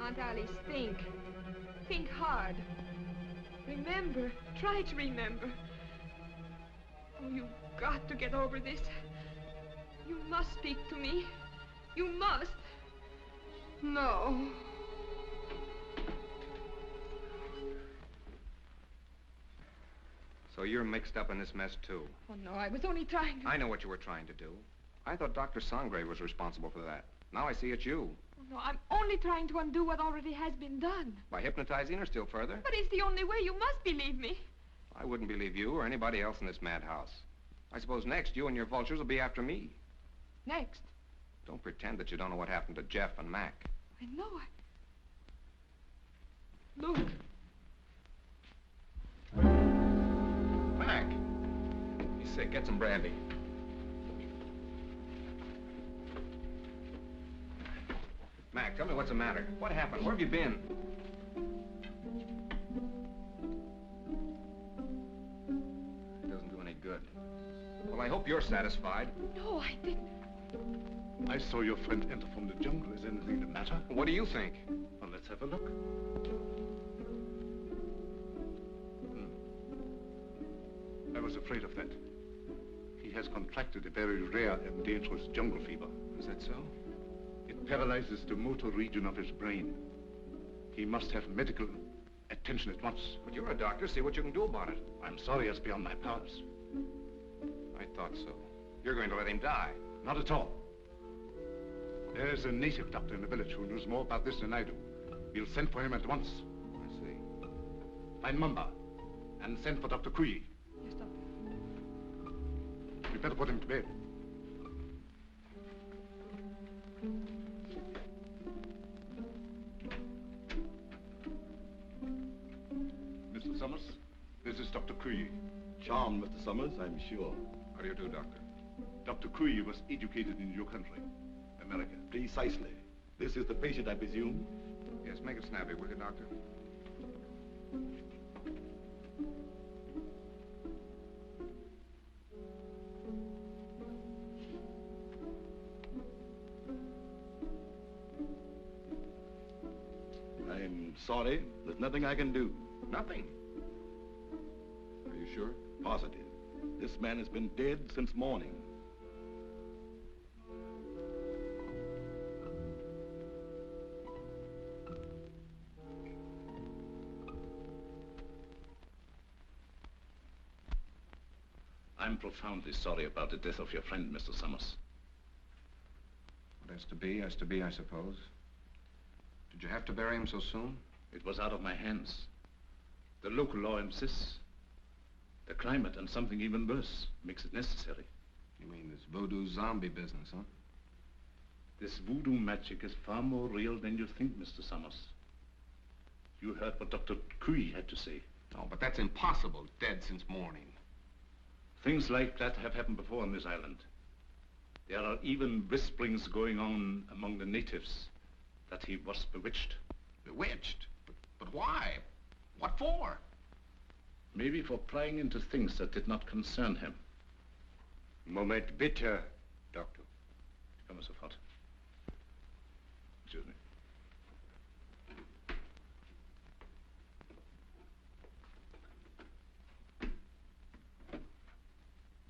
Aunt Alice, think. Think hard. Remember. Try to remember. Oh, you've got to get over this. You must speak to me. You must. No. So you're mixed up in this mess, too. Oh, no, I was only trying to... I know what you were trying to do. I thought Dr. Sangre was responsible for that. Now I see it's you. Oh, no, I'm only trying to undo what already has been done. By hypnotizing her still further? But it's the only way. You must believe me. I wouldn't believe you or anybody else in this madhouse. I suppose next you and your vultures will be after me. Next. Don't pretend that you don't know what happened to Jeff and Mac. I know. Look. Mac! He's sick. Get some brandy. Mac, tell me what's the matter. What happened? Where have you been? It doesn't do any good. Well, I hope you're satisfied. No, I didn't. I saw your friend enter from the jungle. Is anything the matter? What do you think? Well, let's have a look. I was afraid of that. He has contracted a very rare and dangerous jungle fever. Is that so? It paralyzes the motor region of his brain. He must have medical attention at once. But you're a doctor. See what you can do about it. I'm sorry, it's beyond my powers. I thought so. You're going to let him die. Not at all. There's a native doctor in the village who knows more about this than I do. We'll send for him at once. I see. Find Mamba and send for Dr. Kui. Yes, Doctor. We better put him to bed. Mr. Summers, this is Dr. Kui. Charmed, Mr. Summers, I'm sure. How do you do, Doctor? Dr. Kui was educated in your country, America. Precisely. This is the patient, I presume? Yes, make it snappy, will you, Doctor? sorry. There's nothing I can do. Nothing. Are you sure? Positive. This man has been dead since morning. I'm profoundly sorry about the death of your friend, Mr. Summers. What has to be, I suppose. Did you have to bury him so soon? It was out of my hands. The local law insists. The climate and something even worse makes it necessary. You mean this voodoo zombie business, huh? This voodoo magic is far more real than you think, Mr. Summers. You heard what Dr. Cui had to say. No, but that's impossible. Dead since morning. Things like that have happened before on this island. There are even whisperings going on among the natives that he was bewitched. Bewitched? But why? What for? Maybe for prying into things that did not concern him. Moment bitte, Doctor. Come sofort. Excuse me.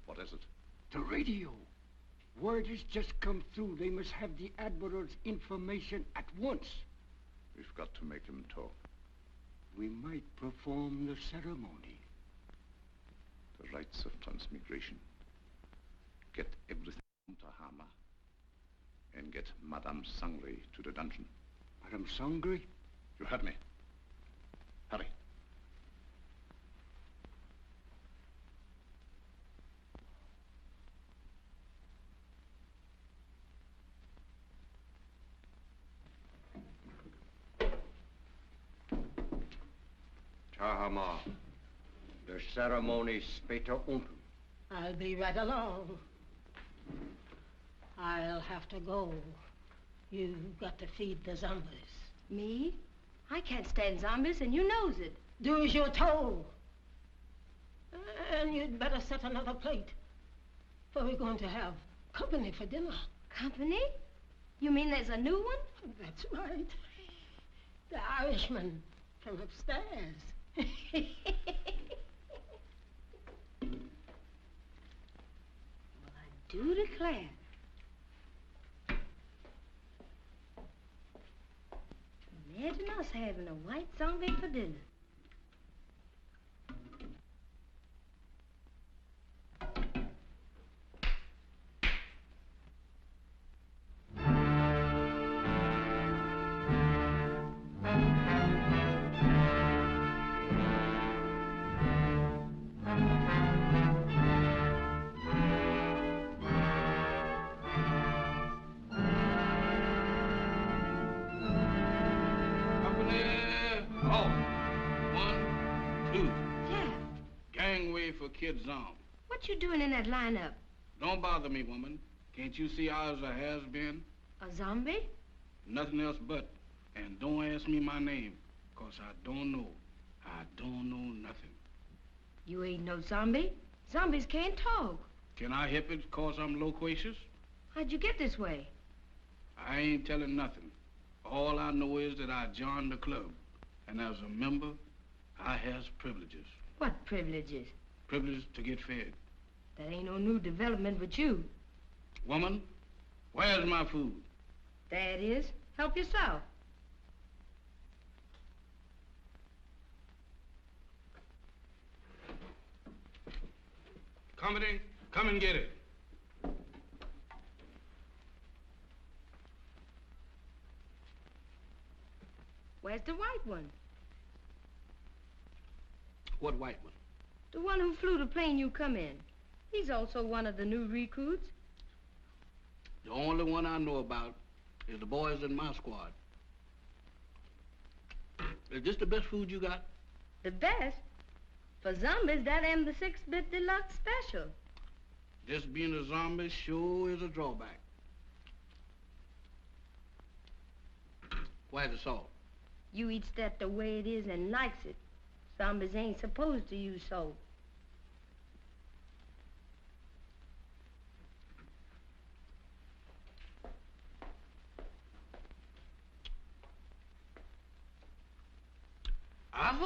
What is it? The radio. Word has just come through. They must have the Admiral's information at once. We've got to make him talk. We might perform the ceremony. The rites of transmigration. Get everything to Hama. And get Madame Sangre to the dungeon. Madame Sangre? You heard me. Hurry. Tahama. The ceremony später unten. I'll be right along. I'll have to go. You've got to feed the zombies. Me? I can't stand zombies, and you knows it. Do as you're told. And you'd better set another plate. For we're going to have company for dinner. Company? You mean there's a new one? That's right. The Irishman from upstairs. Well, I do declare. Imagine us having a white zombie for dinner. Kid Zom. What you doing in that lineup? Don't bother me, woman. Can't you see I was a has-been? A zombie? Nothing else but. And don't ask me my name, 'cause I don't know. I don't know nothing. You ain't no zombie. Zombies can't talk. Can I help it 'cause I'm loquacious? How'd you get this way? I ain't telling nothing. All I know is that I joined the club. And as a member, I has privileges. What privileges? Privilege to get fed. That ain't no new development with you. Woman, where's my food? There it is. Help yourself. Company, come and get it. Where's the white one? What white one? The one who flew the plane you come in. He's also one of the new recruits. The only one I know about is the boys in my squad. Is this the best food you got? The best? For zombies, that am the 6-bit deluxe special. Just being a zombie sure is a drawback. Where's the salt? You eats that the way it is and likes it. Zombies ain't supposed to use salt.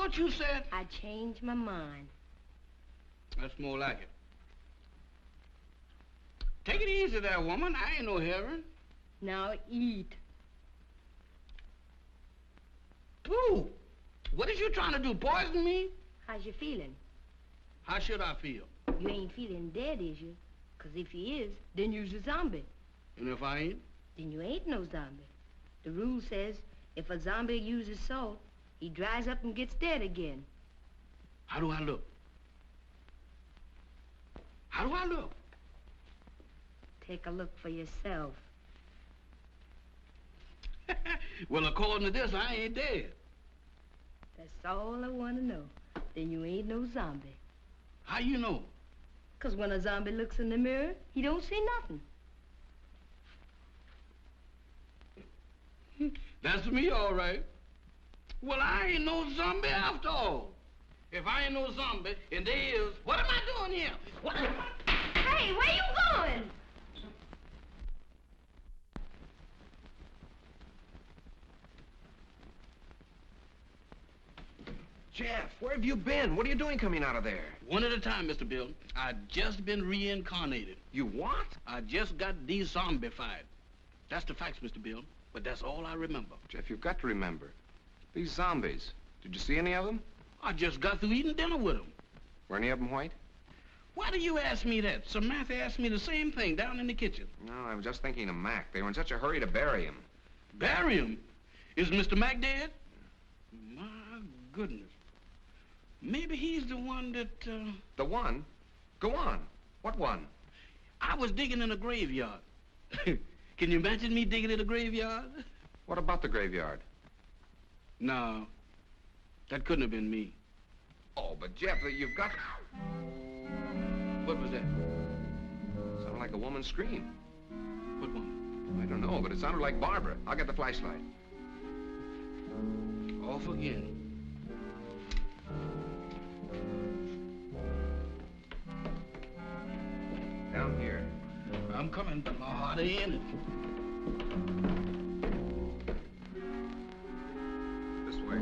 thought you said... I changed my mind. That's more like it. Take it easy there, woman. I ain't no heron. Now eat. Ooh, what is you trying to do, poison me? How's you feeling? How should I feel? You ain't feeling dead, is you? 'Cause if you is, then you's a zombie. And if I ain't? Then you ain't no zombie. The rule says if a zombie uses salt, he dries up and gets dead again. How do I look? How do I look? Take a look for yourself. Well, according to this, I ain't dead. That's all I want to know. Then you ain't no zombie. How you know? 'Cause when a zombie looks in the mirror, he don't see nothing. That's me, all right. Well, I ain't no zombie after all. If I ain't no zombie, and there is, what am I doing here? What? Hey, where you going? Jeff, where have you been? What are you doing coming out of there? One at a time, Mr. Bill. I just been reincarnated. You what? I just got de-zombified. That's the facts, Mr. Bill. But that's all I remember. Jeff, you've got to remember. These zombies, did you see any of them? I just got through eating dinner with them. Were any of them white? Why do you ask me that? Samantha asked me the same thing down in the kitchen. No, I was just thinking of Mac. They were in such a hurry to bury him. Bury him? Is Mr. Mac dead? My goodness. Maybe he's the one that, The one? Go on. What one? I was digging in a graveyard. Can you imagine me digging in a graveyard? What about the graveyard? No, that couldn't have been me. Oh, but Jeff, you've got... What was that? Sounded like a woman's scream. What woman? I don't know, but it sounded like Barbara. I'll get the flashlight. Off again. Down here. I'm coming, but my heart ain't in it. This way.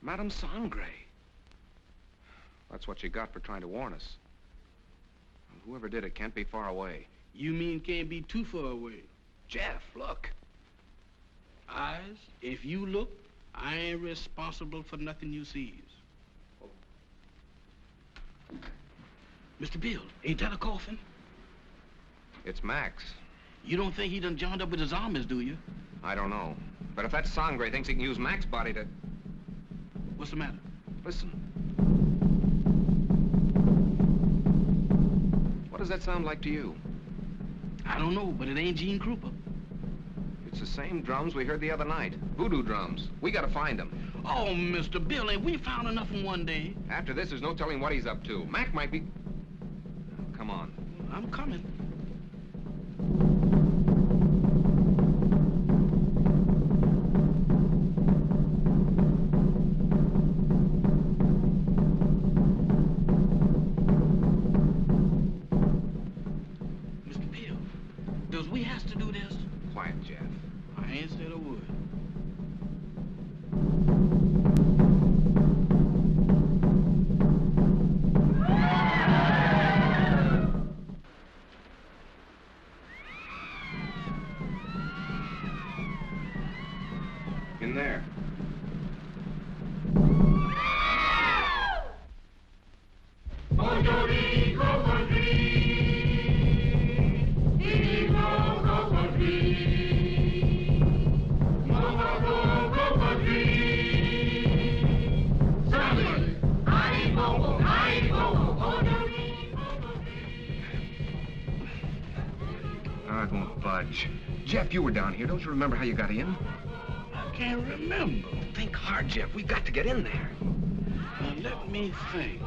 Madame Sangre. That's what you got for trying to warn us. Whoever did it can't be far away. You mean can't be too far away? Jeff, look. Eyes, if you look, I ain't responsible for nothing you sees. Mr. Bill, ain't that a coffin? It's Max. You don't think he done joined up with his armies, do you? I don't know. But if that Sangre thinks he can use Max's body to... What's the matter? Listen. What does that sound like to you? I don't know, but it ain't Gene Krupa. It's the same drums we heard the other night. Voodoo drums. We gotta find them. Oh, Mr. Bill, ain't we found enough in one day? After this, there's no telling what he's up to. Mac might be... Come on. I'm coming. In there. That won't bite. fudge. Jeff, you were down here. Don't you remember how you got in? I can't remember. Think hard, Jeff. We've got to get in there. Now, let me think.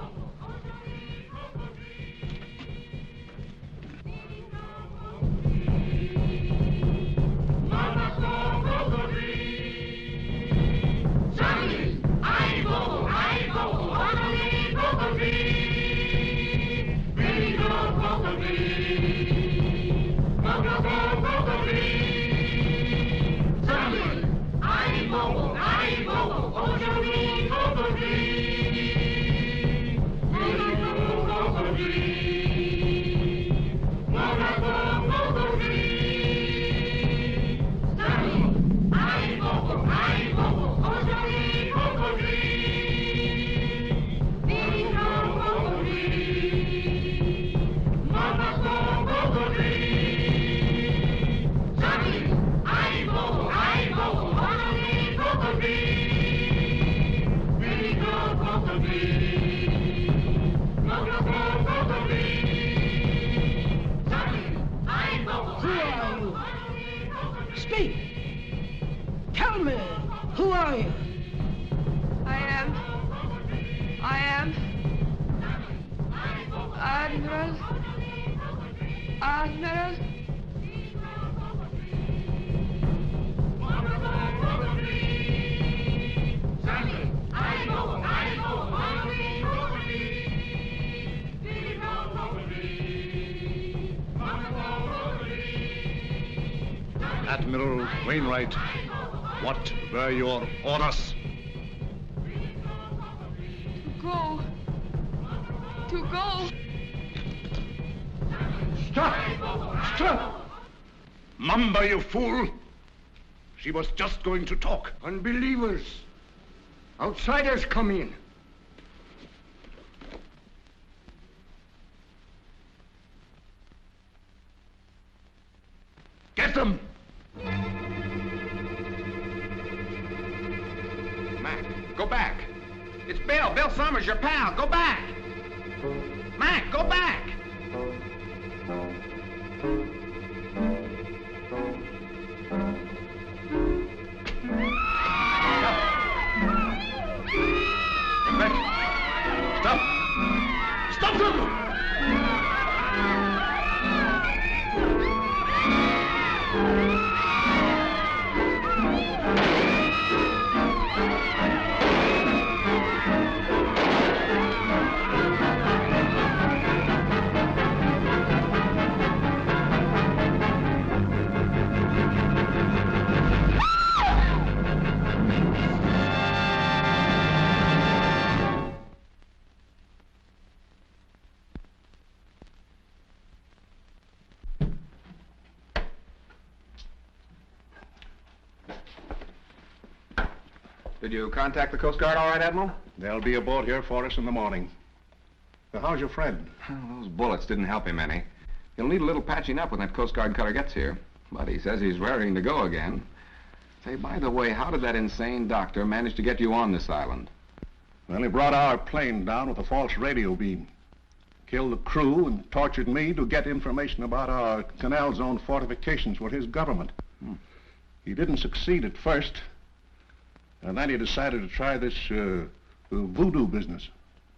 Speak! Tell me, who are you? I am Admiral. Admiral Wainwright, what were your orders? To go. Stop! Stop! Mamba, you fool! She was just going to talk. Unbelievers. Outsiders come in. Get them! Mac, go back. It's Bill. Bill Summers, your pal. Go back. Mac, go back. Mac, stop! Stop them! Did you contact the Coast Guard all right, Admiral? They'll be aboard here for us in the morning. Now, how's your friend? Well, those bullets didn't help him any. He'll need a little patching up when that Coast Guard cutter gets here. But he says he's raring to go again. Say, by the way, how did that insane doctor manage to get you on this island? Well, he brought our plane down with a false radio beam. Killed the crew and tortured me to get information about our canal zone fortifications with his government. He didn't succeed at first. And then he decided to try this voodoo business.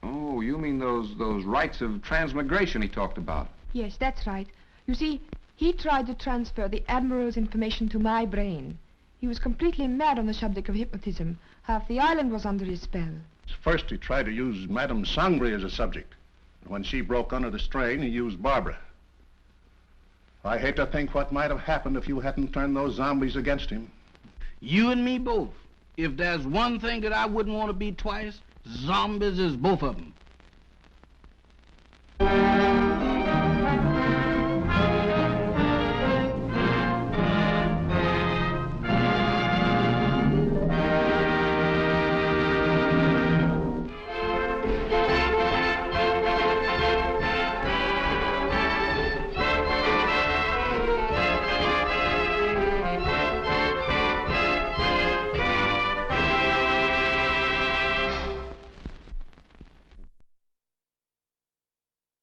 Oh, you mean those rites of transmigration he talked about? Yes, that's right. You see, he tried to transfer the Admiral's information to my brain. He was completely mad on the subject of hypnotism. Half the island was under his spell. First, he tried to use Madame Sangre as a subject. When she broke under the strain, he used Barbara. I hate to think what might have happened if you hadn't turned those zombies against him. You and me both. If there's one thing that I wouldn't want to be twice, zombies is both of them.